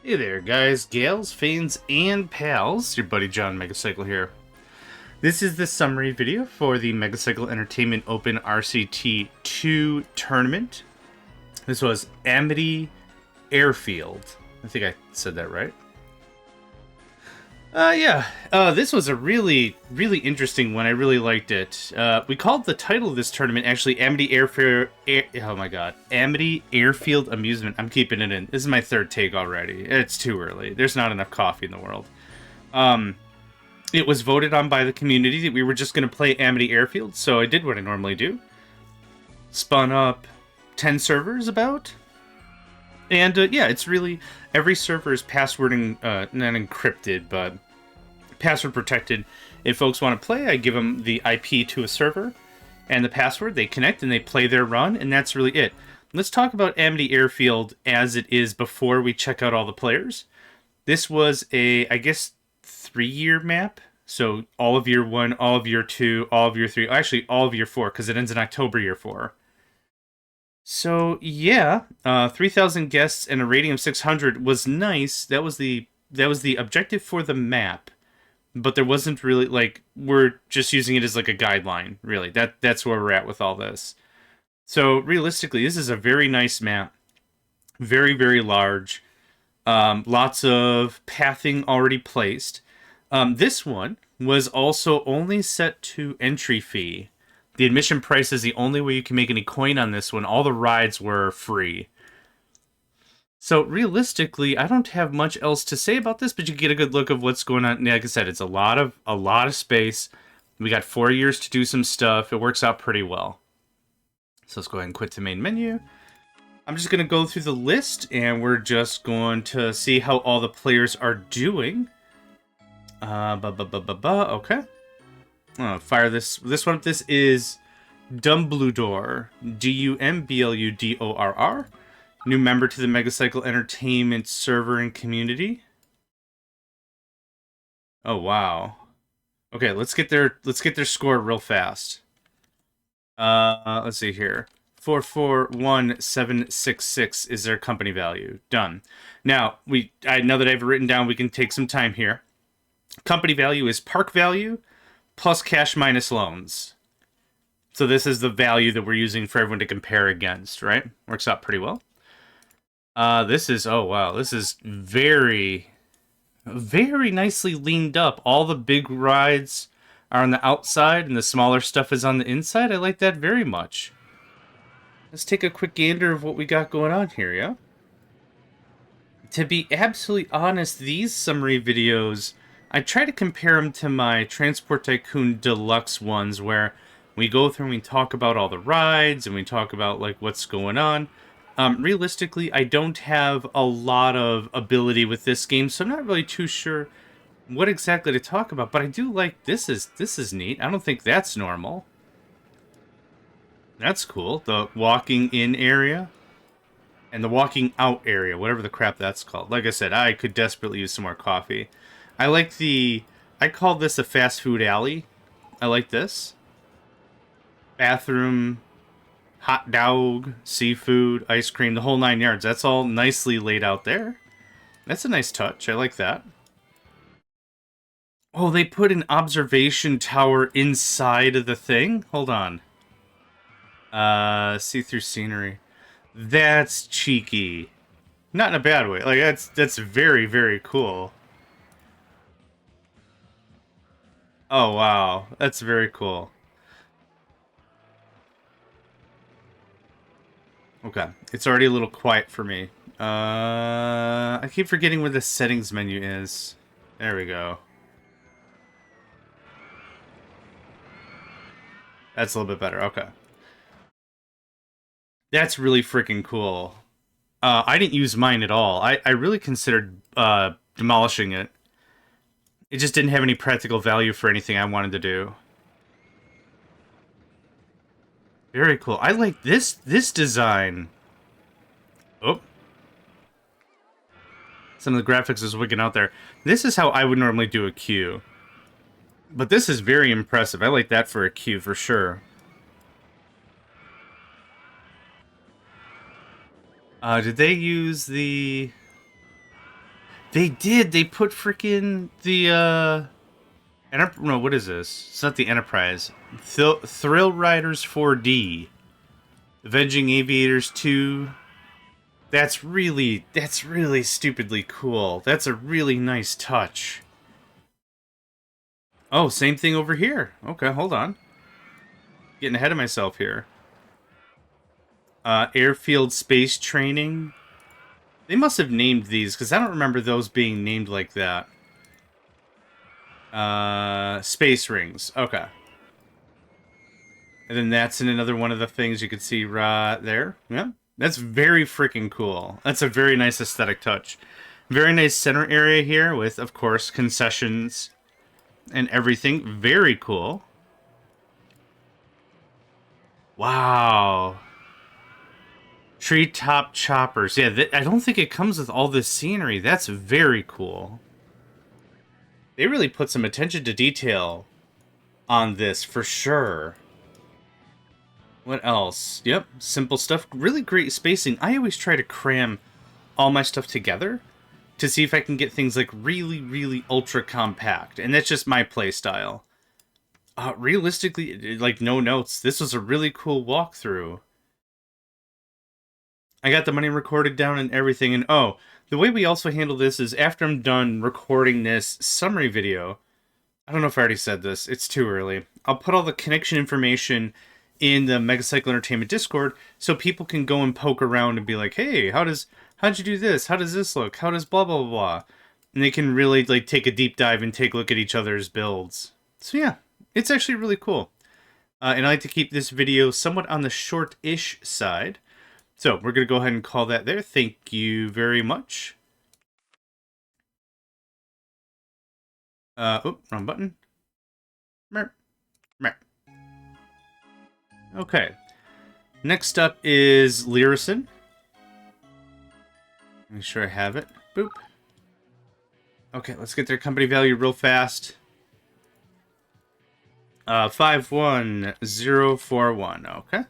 Hey there, guys, gals, fiends, and pals. Your buddy JohnMegacycle here. This is the summary video for the Megacycle Entertainment OpenRCT2 tournament. This was Amity Airfield. I think I said that right. This was a really interesting one. I really liked it. We called the title of this tournament actually Amity oh my god, Amity Airfield Amusement. I'm keeping it in. This is my third take already. It's too early. There's not enough coffee in the world. It was voted on by the community that we were just going to play Amity Airfield, so I did what I normally do. Spun up 10 servers about. And it's really, every server is password not encrypted, but password protected. If folks want to play, I give them the IP to a server and the password. They connect and they play their run, and that's really it. Let's talk about Amity Airfield as it is before we check out all the players. This was I guess, 3-year map. So all of year 1, all of year 2, all of year 3, actually all of year 4, because it ends in October year 4. So yeah, 3,000 guests and a rating of 600 was nice. That was the objective for the map, but there wasn't really, like, we're just using it as like a guideline. Really, that's where we're at with all this. So realistically, this is a very nice map, very large. Lots of pathing already placed. This one was also only set to entry fee. The admission price is the only way you can make any coin on this one. All the rides were free. So realistically, I don't have much else to say about this, but you get a good look of what's going on. Like I said, it's a lot of space. We got 4 years to do some stuff. It works out pretty well. So let's go ahead and quit the main menu. I'm just going to go through the list, and we're just going to see how all the players are doing. Okay. Fire this one up. This is Dumbludor, Dumbludorr, new member to the Megacycle Entertainment server and community. Oh wow. Okay, let's get their score real fast. Let's see here. 441766 is their company value. Done. Now now that I've written down, we can take some time here. Company value is park value plus cash minus loans. So this is the value that we're using for everyone to compare against, right? Works out pretty well. This is, oh wow, this is very nicely leaned up. All the big rides are on the outside and the smaller stuff is on the inside. I like that very much. Let's take a quick gander of what we got going on here, yeah? To be absolutely honest, these summary videos, I try to compare them to my Transport Tycoon Deluxe ones, where we go through and we talk about all the rides and we talk about like what's going on. Realistically, I don't have a lot of ability with this game, so I'm not really too sure what exactly to talk about. But I do like this is neat. I don't think that's normal. That's cool. The walking in area and the walking out area, whatever the crap that's called. Like I said, I could desperately use some more coffee. I call this a fast food alley. I like this. Bathroom, hot dog, seafood, ice cream, the whole 9 yards. That's all nicely laid out there. That's a nice touch. I like that. Oh, they put an observation tower inside of the thing? Hold on. See-through scenery. That's cheeky. Not in a bad way. Like, that's very cool. Oh, wow. That's very cool. Okay. It's already a little quiet for me. I keep forgetting where the settings menu is. There we go. That's a little bit better. Okay. That's really freaking cool. I didn't use mine at all. I really considered demolishing it. It just didn't have any practical value for anything I wanted to do. Very cool. I like this design. Oh. Some of the graphics is wigging out there. This is how I would normally do a queue. But this is very impressive. I like that for a queue for sure. Did they use the... They did. They put freaking the no, what is this? It's not the Enterprise. Thrill Riders 4D, Avenging Aviators 2. That's really stupidly cool. That's a really nice touch. Oh, same thing over here. Okay, hold on. Getting ahead of myself here. Airfield Space Training. They must have named these, because I don't remember those being named like that. Space Rings. Okay. And then that's in another one of the things you could see right there. Yeah. That's very freaking cool. That's a very nice aesthetic touch. Very nice center area here with, of course, concessions and everything. Very cool. Wow. Treetop choppers. Yeah, I don't think it comes with all this scenery. That's very cool. They really put some attention to detail on this for sure. What else? Yep, simple stuff. Really great spacing. I always try to cram all my stuff together to see if I can get things like really, really ultra compact. And that's just my play style. Realistically, like no notes. This was a really cool walkthrough. I got the money recorded down and everything. And oh, the way we also handle this is after I'm done recording this summary video, I don't know if I already said this. It's too early. I'll put all the connection information in the Megacycle Entertainment Discord so people can go and poke around and be like, hey, how'd you do this? How does this look? How does blah, blah, blah, blah? And they can really like take a deep dive and take a look at each other's builds. So yeah, it's actually really cool. And I like to keep this video somewhat on the short-ish side. So we're going to go ahead and call that there. Thank you very much. Wrong button. Merp. Merp. Okay. Next up is Lyricin. Make sure I have it. Boop. Okay, let's get their company value real fast. 51041. Okay.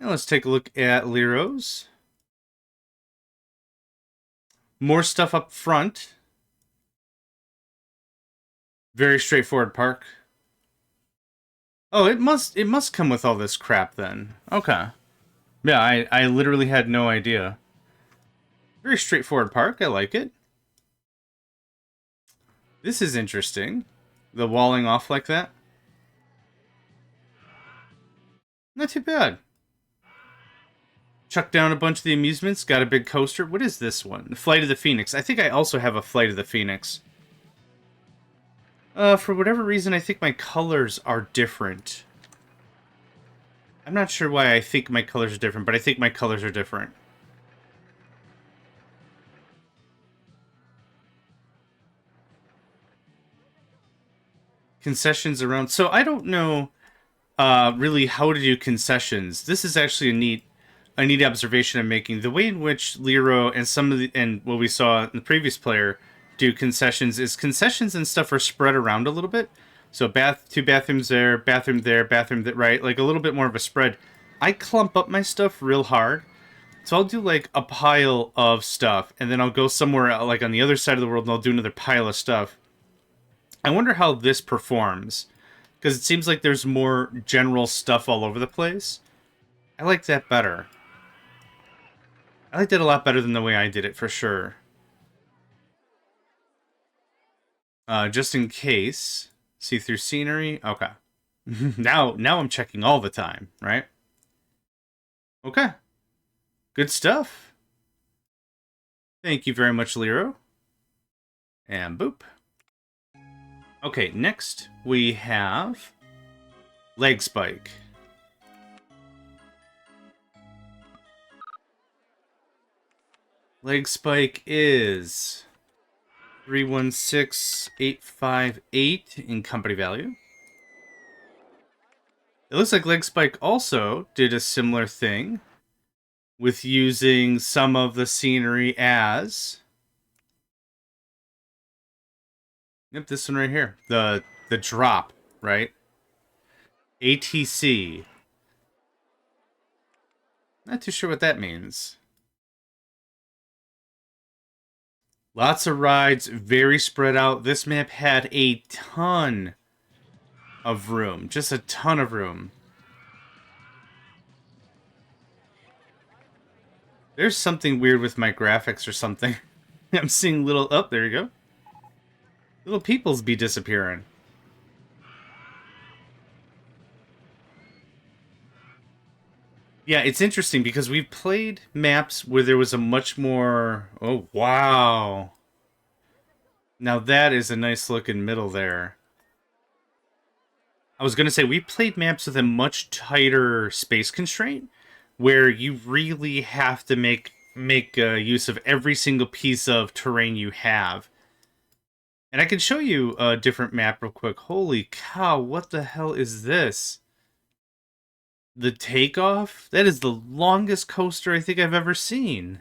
And let's take a look at Lyros. More stuff up front. Very straightforward park. Oh, it must come with all this crap then. Okay. Yeah, I literally had no idea. Very straightforward park. I like it. This is interesting. The walling off like that. Not too bad. Chuck down a bunch of the amusements. Got a big coaster. What is this one? The Flight of the Phoenix. I think I also have a Flight of the Phoenix. For whatever reason, I think my colors are different. I'm not sure why I think my colors are different, but I think my colors are different. Concessions around. So I don't know really how to do concessions. This is actually a neat observation I'm making. The way in which Lero and and what we saw in the previous player do concessions is concessions and stuff are spread around a little bit. So two bathrooms there, bathroom there, bathroom that, right? Like a little bit more of a spread. I clump up my stuff real hard. So I'll do like a pile of stuff and then I'll go somewhere like on the other side of the world and I'll do another pile of stuff. I wonder how this performs, because it seems like there's more general stuff all over the place. I like that better. I like that a lot better than the way I did it, for sure. Just in case. See-through scenery? Okay. now I'm checking all the time, right? Okay. Good stuff. Thank you very much, Lero. And boop. Okay, next we have Leg Spike. Leg Spike is 316858 in company value. It looks like Leg Spike also did a similar thing with using some of the scenery as... Yep, this one right here. The drop, right? ATC. Not too sure what that means. Lots of rides, very spread out. This map had a ton of room, just a ton of room. There's something weird with my graphics or something. I'm seeing little... Oh, there you go. Little peoples be disappearing. Yeah, it's interesting because we've played maps where there was a much more... Oh, wow. Now that is a nice looking middle there. I was going to say, we played maps with a much tighter space constraint, where you really have to make use of every single piece of terrain you have. And I can show you a different map real quick. Holy cow, what the hell is this? The Takeoff? That is the longest coaster I think I've ever seen.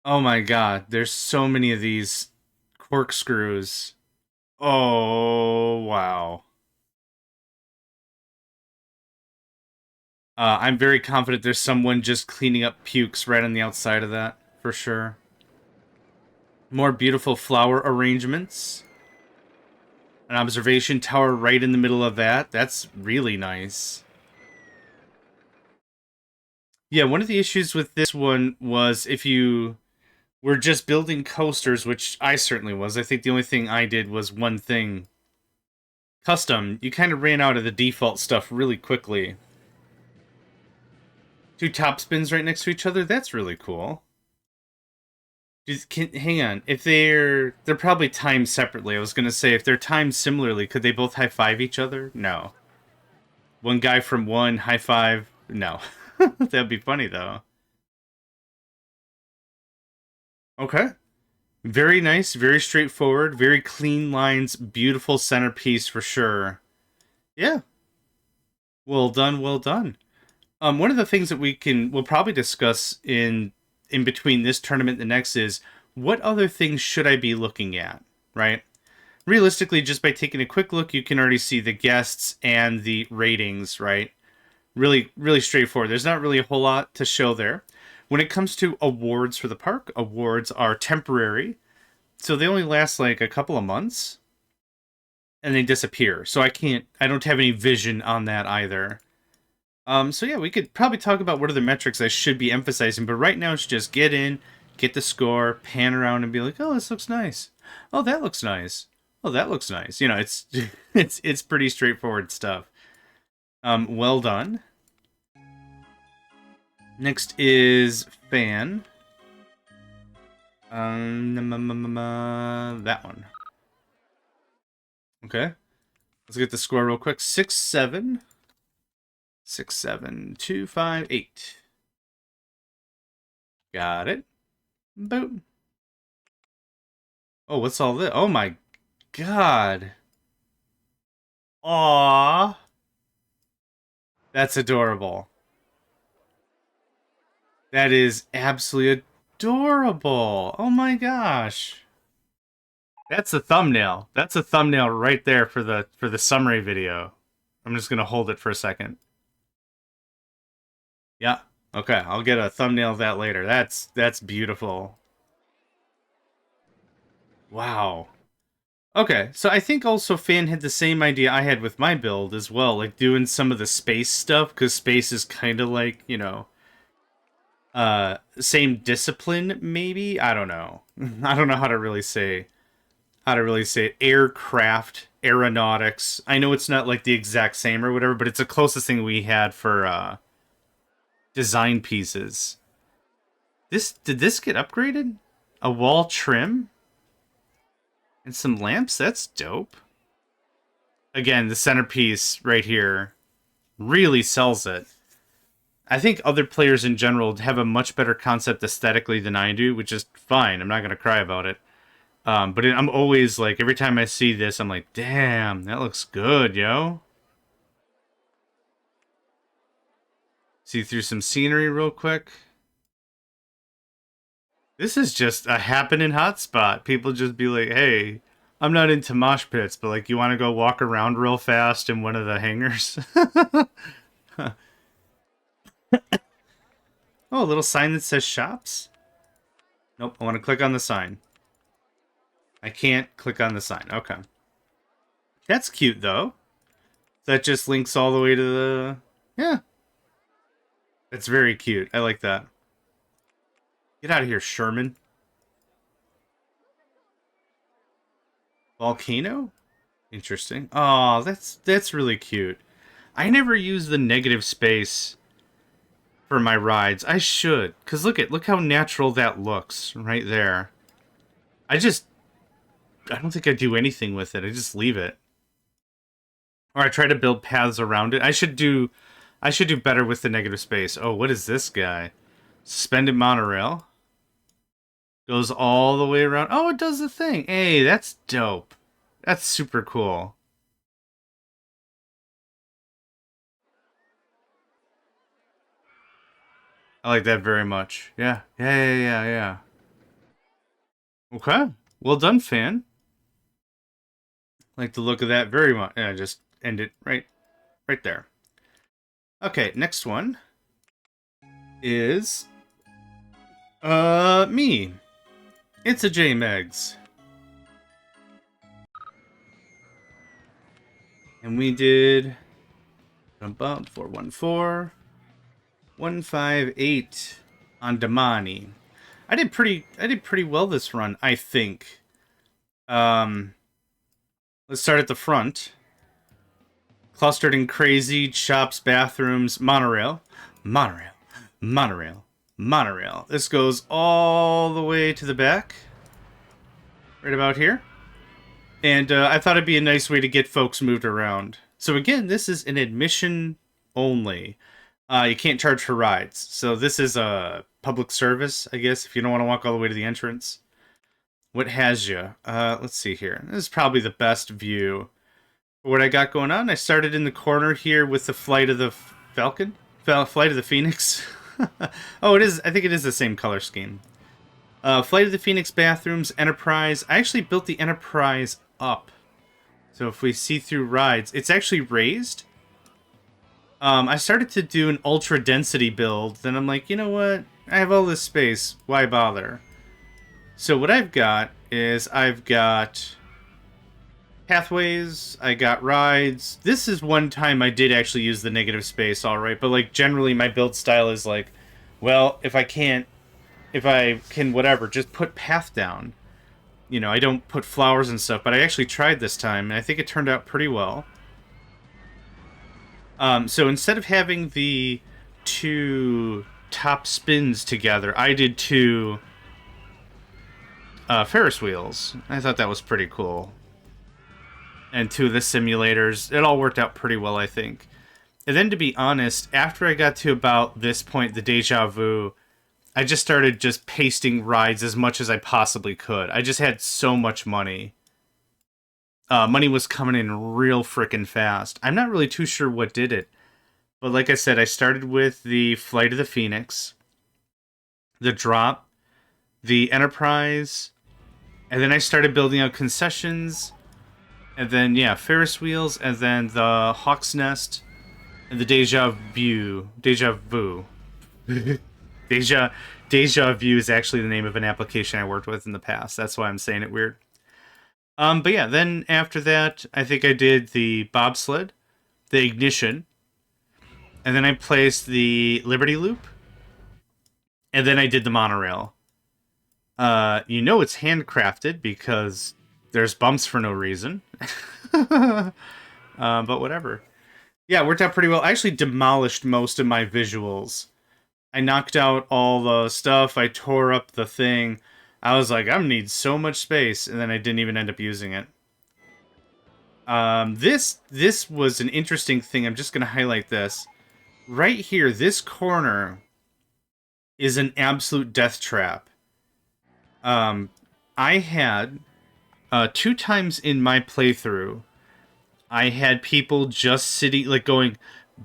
Oh my god, there's so many of these corkscrews. Oh, wow. I'm very confident there's someone just cleaning up pukes right on the outside of that, for sure. More beautiful flower arrangements. An observation tower right in the middle of that. That's really nice. Yeah, one of the issues with this one was if you were just building coasters, which I certainly was. I think the only thing I did was one thing. Custom, you kind of ran out of the default stuff really quickly. Two top spins right next to each other? That's really cool. Hang on. If they're probably timed separately. I was gonna say if they're timed similarly, could they both high five each other? No. One guy from one high five. No. That'd be funny though. Okay. Very nice. Very straightforward. Very clean lines. Beautiful centerpiece for sure. Yeah. Well done. Well done. One of the things that we'll probably discuss in between this tournament and the next is what other things should I be looking at, right? Realistically, just by taking a quick look, you can already see the guests and the ratings, right? Really, really straightforward. There's not really a whole lot to show there. When it comes to awards for the park, awards are temporary, so they only last like a couple of months, and they disappear. So I don't have any vision on that either. So yeah, we could probably talk about what are the metrics I should be emphasizing, but right now it's just get in, get the score, pan around, and be like, oh, this looks nice. Oh, that looks nice. Oh, that looks nice. You know, it's it's pretty straightforward stuff. Well done. Next is fan. That one. Okay. Let's get the score real quick. 6-7. 6-7-2-5-8. Got it. Boom. Oh, what's all this? Oh my god. Aww. That's adorable. That is absolutely adorable. Oh my gosh. That's a thumbnail. That's a thumbnail right there for the summary video. I'm just gonna hold it for a second. Yeah. Okay, I'll get a thumbnail of that later. That's beautiful. Wow. Okay, so I think also Fan had the same idea I had with my build as well, like doing some of the space stuff, because space is kind of like, you know, same discipline, maybe? I don't know. I don't know how to really say it. Aircraft, aeronautics. I know it's not like the exact same or whatever, but it's the closest thing we had for design pieces. Did this get upgraded? A wall trim? And some lamps? That's dope. Again, the centerpiece right here really sells it. I think other players in general have a much better concept aesthetically than I do, which is fine. I'm not going to cry about it. I'm always like, every time I see this, I'm like, damn, that looks good, yo. See through some scenery real quick. This is just a happening hotspot. People just be like, hey, I'm not into mosh pits, but like you want to go walk around real fast in one of the hangars. Oh, a little sign that says shops? Nope, I want to click on the sign. I can't click on the sign. Okay. That's cute, though. That just links all the way to the... Yeah. That's very cute. I like that. Get out of here, Sherman. Volcano? Interesting. Oh, that's really cute. I never use the negative space for my rides. I should. Because look how natural that looks right there. I don't think I do anything with it. I just leave it. Or I try to build paths around it. I should do better with the negative space. Oh, what is this guy? Suspended monorail. Goes all the way around. Oh, it does the thing. Hey, that's dope. That's super cool. I like that very much. Yeah. Yeah. Okay. Well done, fan. Like the look of that very much. Yeah, just end it right there. Okay, next one is me. It's a JMegs. And we did 414 158 on Damani. I did pretty well this run, I think. Let's start at the front. Clustered in crazy shops, bathrooms, monorail. This goes all the way to the back. Right about here. And I thought it'd be a nice way to get folks moved around. So again, this is an admission only. You can't charge for rides. So this is a public service, I guess, if you don't want to walk all the way to the entrance. What has you? Let's see here. This is probably the best view for what I got going on. I started in the corner here with the Flight of the Falcon? Flight of the Phoenix. Oh, it is. I think it is the same color scheme. Flight of the Phoenix bathrooms, Enterprise. I actually built the Enterprise up. So if we see through rides, it's actually raised. I started to do an ultra density build. Then I'm like, you know what? I have all this space. Why bother? So what I've got is I've got pathways. I got rides. This is one time I did actually use the negative space, all right. But like generally my build style is like, well, if I can, whatever, just put path down. You know, I don't put flowers and stuff, but I actually tried this time, and I think it turned out pretty well. So instead of having the two top spins together, I did two Ferris wheels. I thought that was pretty cool. And two of the simulators. It all worked out pretty well, I think. And then, to be honest, after I got to about this point, the Deja Vu, I just started just pasting rides as much as I possibly could. I just had so much money. Money was coming in real frickin' fast. I'm not really too sure what did it. But like I said, I started with the Flight of the Phoenix, the Drop, the Enterprise, and then I started building out concessions, and then, yeah, Ferris wheels, and then the Hawk's Nest, and the Deja Vu. Deja Vu is actually the name of an application I worked with in the past. That's why I'm saying it weird. But yeah, then after that, I think I did the bobsled, the ignition, and then I placed the Liberty Loop, and then I did the monorail. You know it's handcrafted because there's bumps for no reason. But whatever. Yeah, it worked out pretty well. I actually demolished most of my visuals. I knocked out all the stuff. I tore up the thing. I was like, I'm gonna need so much space, and then I didn't even end up using it. This was an interesting thing. I'm just gonna highlight this. Right here, this corner is an absolute death trap. I had 2 times in my playthrough, I had people just sitting, like going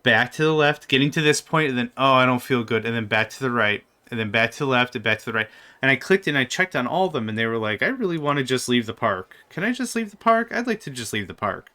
back to the left, getting to this point, and then, oh, I don't feel good, and then back to the right. and then back to the left and back to the right. And I clicked and I checked on all of them, and they were like, I really want to just leave the park. Can I just leave the park? I'd like to just leave the park.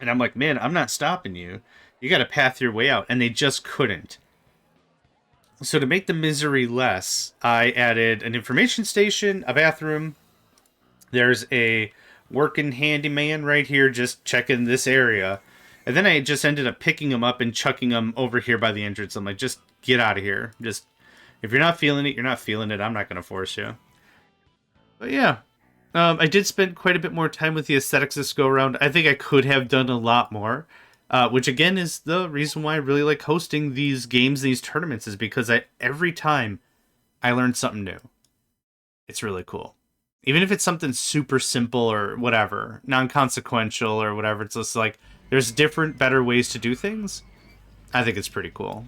And I'm like, man, I'm not stopping you. You got to path your way out. And they just couldn't. So to make the misery less, I added an information station, a bathroom. There's a working handyman right here just checking this area. And then I just ended up picking them up and chucking them over here by the entrance. I'm like, just get out of here. Just, if you're not feeling it, you're not feeling it. I'm not going to force you. But yeah, I did spend quite a bit more time with the aesthetics this go around. I think I could have done a lot more. Which again is the reason why I really like hosting these games, these tournaments, is because every time I learn something new. It's really cool. Even if it's something super simple or whatever, non-consequential or whatever, it's just like, there's different, better ways to do things. I think it's pretty cool.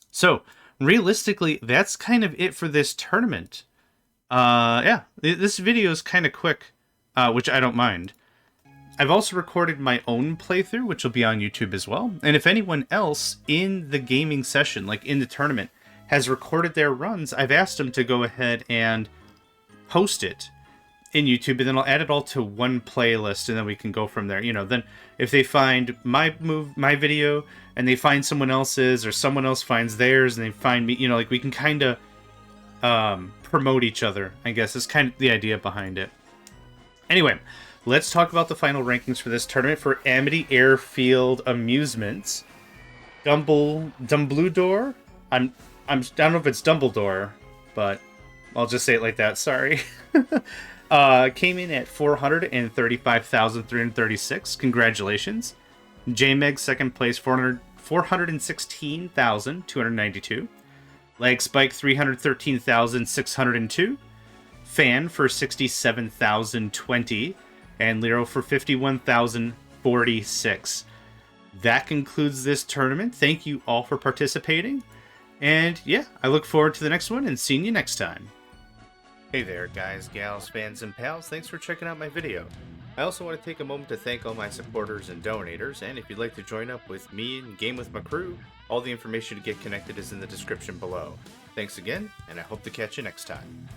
So, realistically, that's kind of it for this tournament. Yeah, this video is kind of quick, which I don't mind. I've also recorded my own playthrough, which will be on YouTube as well. And if anyone else in the gaming session, like in the tournament, has recorded their runs, I've asked them to go ahead and post it in YouTube, and then I'll add it all to one playlist, and then we can go from there. You know, then if they find my video, and they find someone else's, or someone else finds theirs, and they find me, you know, like we can kind of promote each other, I guess, is kind of the idea behind it. Anyway, let's talk about the final rankings for this tournament for Amity Airfield Amusements. Dumbledore? I don't know if it's Dumbledore, but I'll just say it like that, sorry. Came in at 435,336. Congratulations. JMeg second place, 416,292. Leg Spike 313,602. Fan for 67,020. And Lero for 51,046. That concludes this tournament. Thank you all for participating. And yeah, I look forward to the next one and seeing you next time. Hey there, guys, gals, fans, and pals. Thanks for checking out my video. I also want to take a moment to thank all my supporters and donators, and if you'd like to join up with me and game with my crew, all the information to get connected is in the description below. Thanks again, and I hope to catch you next time.